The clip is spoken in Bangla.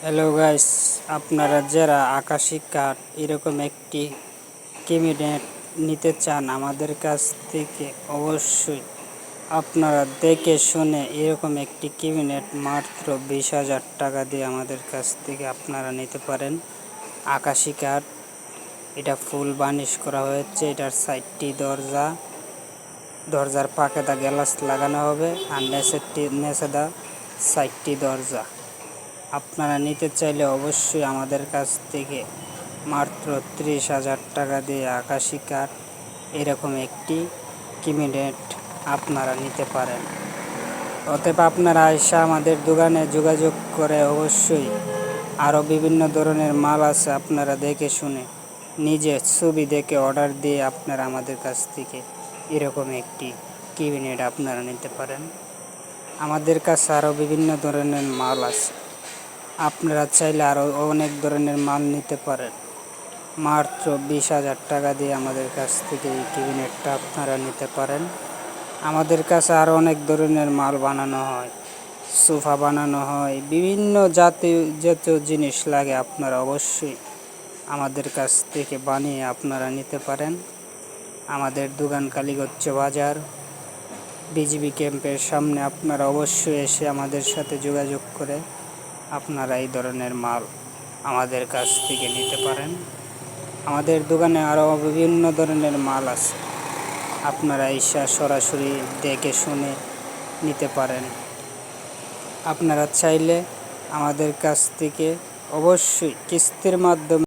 হ্যালো গাইস, আপনারা যারা আকাশি কাঠ এরকম একটি ক্যাবিনেট নিতে চান আমাদের কাছ থেকে, অবশ্যই আপনারা দেখে শুনে এরকম একটি ক্যাবিনেট মাত্র 20,000 টাকা দিয়ে আমাদের কাছ থেকে আপনারা নিতে পারেন। আকাশি কাঠ, এটা ফুল বার্নিশ করা হয়েছে। এটার 4টি দরজার পাকেদা গ্লাস লাগানো হবে, আর নেচেদা 4টি দরজা। আপনারা নিতে চাইলে অবশ্যই আমাদের কাছ থেকে মাত্র 30,000 টাকা দিয়ে আকাশি কাঠ এরকম একটি ক্যাবিনেট আপনারা নিতে পারেন। অতএব আপনারা এসে আমাদের দোকানে যোগাযোগ করে অবশ্যই আরও বিভিন্ন ধরনের মাল আছে, আপনারা দেখে শুনে নিজে ছবি দেখে অর্ডার দিয়ে আপনারা আমাদের কাছ থেকে এরকম একটি ক্যাবিনেট আপনারা নিতে পারেন। আমাদের কাছে আরও বিভিন্ন ধরনের মাল আছে, আপনারা চাইলে আরও অনেক ধরনের মাল নিতে পারেন। মাত্র 20,000 টাকা দিয়ে আমাদের কাছ থেকে এই ক্যাবিনেটটা আপনারা নিতে পারেন। আমাদের কাছে আরও অনেক ধরনের মাল বানানো হয়, সোফা বানানো হয়, বিভিন্ন জাতীয় জিনিস লাগে। আপনারা অবশ্যই আমাদের কাছ থেকে বানিয়ে আপনারা নিতে পারেন। আমাদের দোকান কালীগঞ্জ বাজার, বিজিবি ক্যাম্পের সামনে। আপনারা অবশ্যই এসে আমাদের সাথে যোগাযোগ করে আপনারা এই ধরনের মাল আমাদের কাছ থেকে নিতে পারেন। আমাদের দোকানে আরও বিভিন্ন ধরনের মাল আছে, আপনারা এসে সরাসরি দেখে শুনে নিতে পারেন। আপনারা চাইলে আমাদের কাছ থেকে অবশ্যই কিস্তির মাধ্যমে